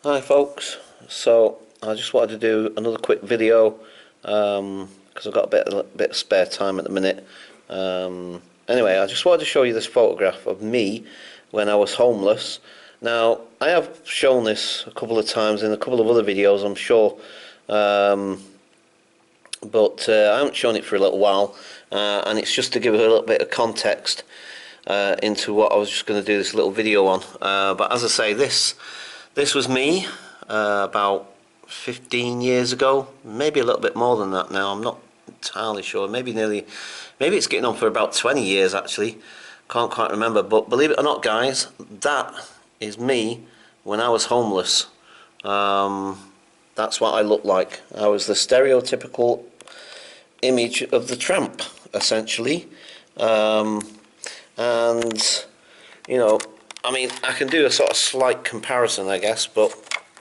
Hi folks, so I just wanted to do another quick video because I've got a bit of spare time at the minute. Anyway, I just wanted to show you this photograph of me when I was homeless. Now, I have shown this a couple of times in a couple of other videos, I'm sure, but I haven't shown it for a little while, and it's just to give it a little bit of context into what I was just going to do this little video on. But as I say, this was me about 15 years ago, maybe a little bit more than that now, I'm not entirely sure, maybe it's getting on for about 20 years actually, can't quite remember, but believe it or not guys, that is me when I was homeless. That's what I looked like. I was the stereotypical image of the tramp, essentially. And you know, I mean, I can do a sort of slight comparison, I guess, but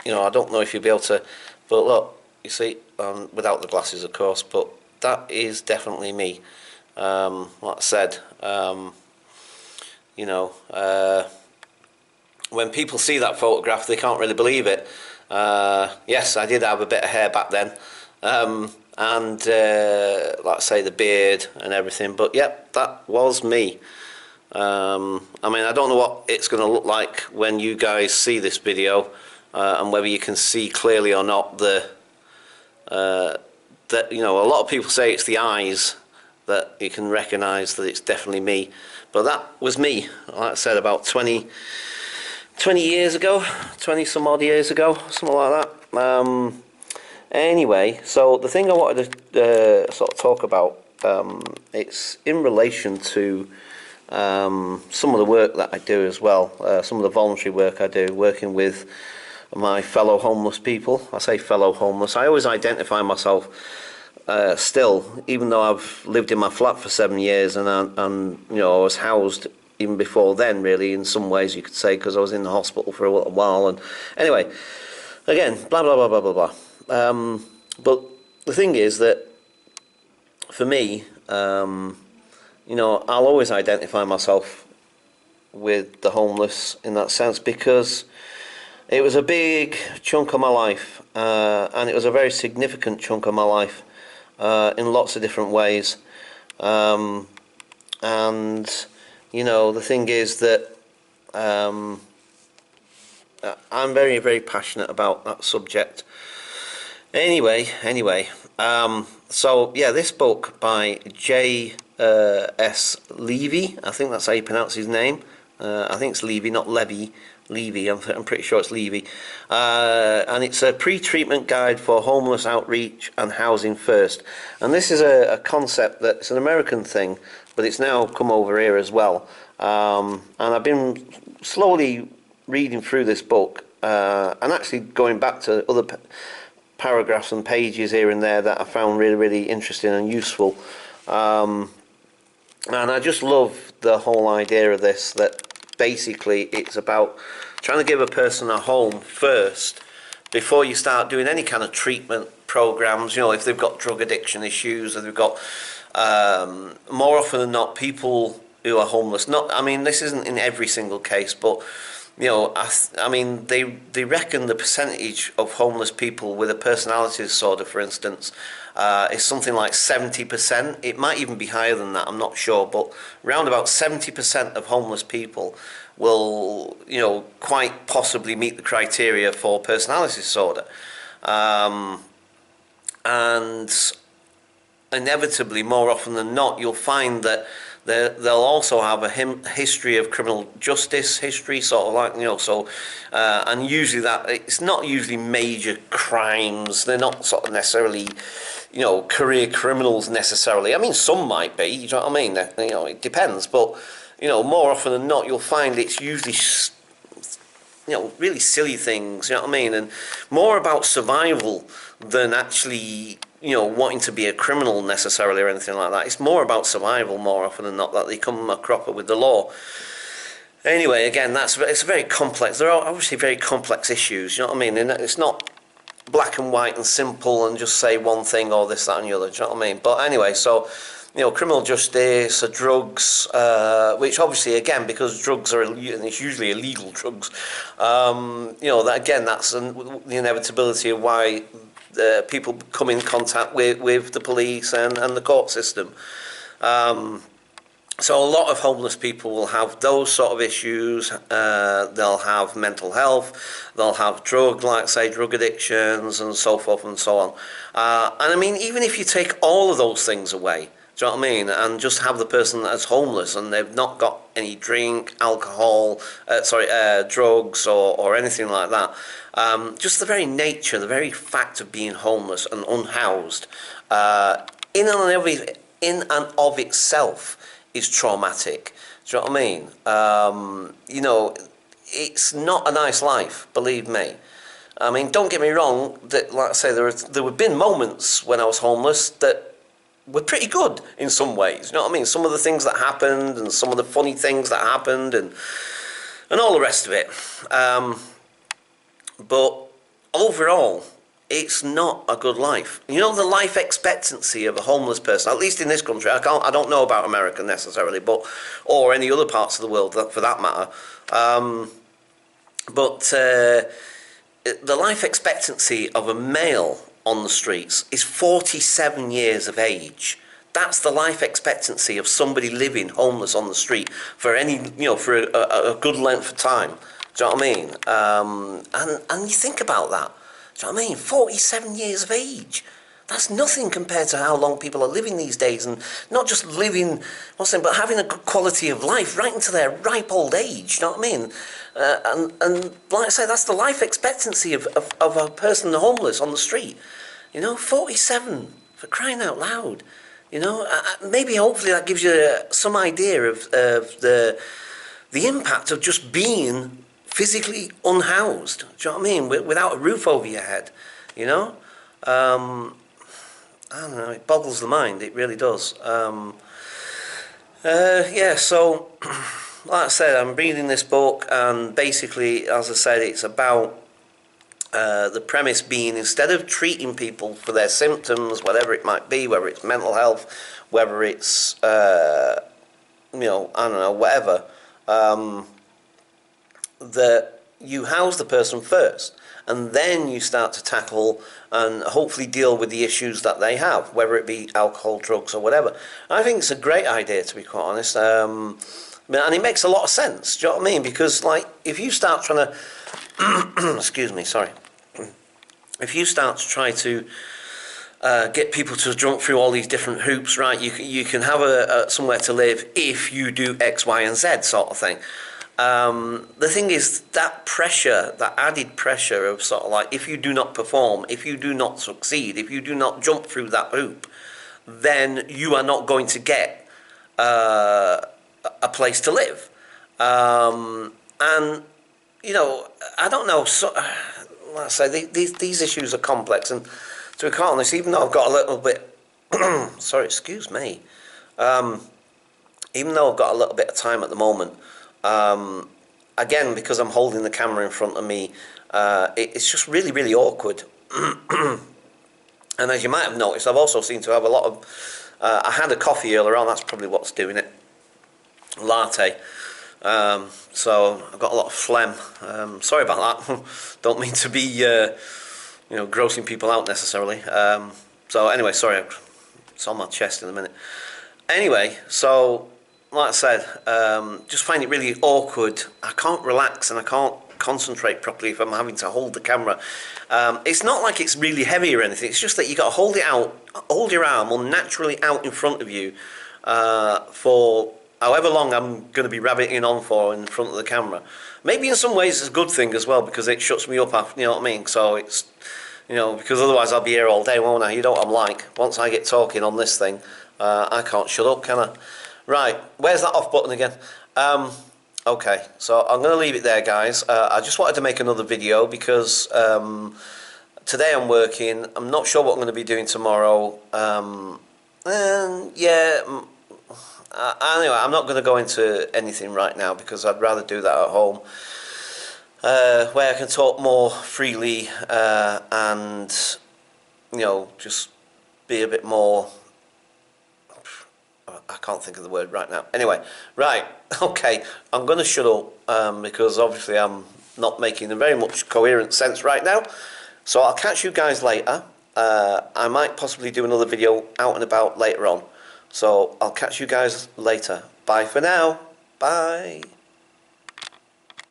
you know, I don't know if you'll be able to. But look, you see, without the glasses, of course. But that is definitely me. Like I said, you know, when people see that photograph, they can't really believe it. Yes, I did have a bit of hair back then, and like I say, the beard and everything. But yep, that was me. I mean, I don't know what it's going to look like when you guys see this video, and whether you can see clearly or not that, you know, a lot of people say it's the eyes that you can recognise that it's definitely me, but that was me, like I said, about 20 years ago, 20 some odd years ago, something like that. Anyway, so the thing I wanted to sort of talk about, it's in relation to some of the work that I do as well, some of the voluntary work I do, working with my fellow homeless people. I say fellow homeless, I always identify myself still, even though I've lived in my flat for 7 years, and you know, I was housed even before then, really, in some ways you could say, because I was in the hospital for a little while. And anyway, again, blah blah blah blah blah blah. But the thing is that for me, you know, I'll always identify myself with the homeless in that sense, because it was a big chunk of my life, and it was a very significant chunk of my life in lots of different ways. And you know, the thing is that I'm very, very passionate about that subject. Anyway, so yeah, this book by J.S. Levy, I think that's how you pronounce his name. I think it's Levy, not Levy. Levy, I'm pretty sure it's Levy. And it's a pre-treatment guide for homeless outreach and housing first. And this is a concept that's an American thing, but it's now come over here as well. And I've been slowly reading through this book, and actually going back to other paragraphs and pages here and there that I found really, really interesting and useful. And I just love the whole idea of this, that basically it's about trying to give a person a home first before you start doing any kind of treatment programs. You know, if they've got drug addiction issues, or they've got more often than not people who are homeless, not, I mean, this isn't in every single case, but you know, I mean, they reckon the percentage of homeless people with a personality disorder, for instance, is something like 70%. It might even be higher than that, I'm not sure, but around about 70% of homeless people will, you know, quite possibly meet the criteria for personality disorder. And inevitably, more often than not, you'll find that they'll also have a history of criminal justice history, sort of like, you know, so and usually that, it's not usually major crimes, they're not sort of necessarily, you know, career criminals necessarily. I mean, some might be, you know what I mean, you know, it depends, but you know, more often than not you'll find it's usually, you know, really silly things, you know what I mean, and more about survival than actually, you know, wanting to be a criminal necessarily or anything like that. It's more about survival more often than not, that they come a cropper with the law. Anyway, again, it's very complex. There are obviously very complex issues, you know what I mean, and it's not black and white and simple and just say one thing or this, that and the other, do you know what I mean? But anyway, so criminal justice, drugs, which obviously, again, because drugs are, and it's usually illegal drugs, that again, that's the inevitability of why people come in contact with the police and the court system. So a lot of homeless people will have those sort of issues. They'll have mental health. They'll have drug addictions and so forth and so on. And I mean, even if you take all of those things away, do you know what I mean? And just have the person that's homeless and they've not got any drink, alcohol, drugs or anything like that. Just the very nature, the very fact of being homeless and unhoused, in and of itself, is traumatic. Do you know what I mean? It's not a nice life, believe me. I mean, don't get me wrong, that, like I say, there have been moments when I was homeless that were pretty good in some ways. You know what I mean? Some of the things that happened and some of the funny things that happened and all the rest of it. But overall, it's not a good life. The life expectancy of a homeless person, at least in this country, I don't know about America necessarily, or any other parts of the world for that matter. But the life expectancy of a male on the streets is 47 years of age. That's the life expectancy of somebody living homeless on the street for for a good length of time. Do you know what I mean? And you think about that. Do you know what I mean? 47 years of age. That's nothing compared to how long people are living these days, and not just living, but having a good quality of life right into their ripe old age. You know what I mean? And like I say, that's the life expectancy of a person homeless on the street. 47, for crying out loud. Maybe hopefully that gives you some idea of the impact of just being physically unhoused. Do you know what I mean? Without a roof over your head. I don't know. It boggles the mind. It really does. So like I said, I'm reading this book, and basically, as I said, it's about the premise being, instead of treating people for their symptoms, whatever it might be, whether it's mental health, whether it's I don't know, whatever, that you house the person first, and then you start to tackle and hopefully deal with the issues that they have, whether it be alcohol, drugs, or whatever. I think it's a great idea, to be quite honest. And it makes a lot of sense. Do you know what I mean? Because, like, if you start trying to excuse me, sorry. If you start to try to get people to jump through all these different hoops, right? You can have a somewhere to live if you do X, Y, and Z sort of thing. The thing is, that pressure, that added pressure of sort of like, if you do not perform, if you do not succeed, if you do not jump through that hoop, then you are not going to get a place to live. And I don't know. So, like I say, these issues are complex, and to be quite honest, even though I've got a little bit, sorry, excuse me, even though I've got a little bit of time at the moment, again, because I'm holding the camera in front of me, it's just really, really awkward. And as you might have noticed, I've also seemed to have a lot of, I had a coffee earlier on, that's probably what's doing it, latte. So I've got a lot of phlegm. Sorry about that. Don't mean to be, grossing people out necessarily. So anyway, sorry, it's on my chest in a minute. Anyway, so like I said, just find it really awkward. I can't relax and I can't concentrate properly if I'm having to hold the camera. It's not like it's really heavy or anything. It's just that you got to hold it out, hold your arm unnaturally out in front of you for however long I'm going to be rabbiting on for in front of the camera. Maybe in some ways it's a good thing as well, because it shuts me up after, you know what I mean? So it's, because otherwise I'll be here all day, won't I? You know what I'm like. Once I get talking on this thing, I can't shut up, can I? Right, where's that off button again? Okay, so I'm going to leave it there, guys. I just wanted to make another video because today I'm working. I'm not sure what I'm going to be doing tomorrow. And yeah, anyway, I'm not going to go into anything right now because I'd rather do that at home, where I can talk more freely and, just be a bit more, I can't think of the word right now. Anyway, right, okay, I'm going to shut up because obviously I'm not making a very much coherent sense right now. So I'll catch you guys later. I might possibly do another video out and about later on. So I'll catch you guys later. Bye for now. Bye.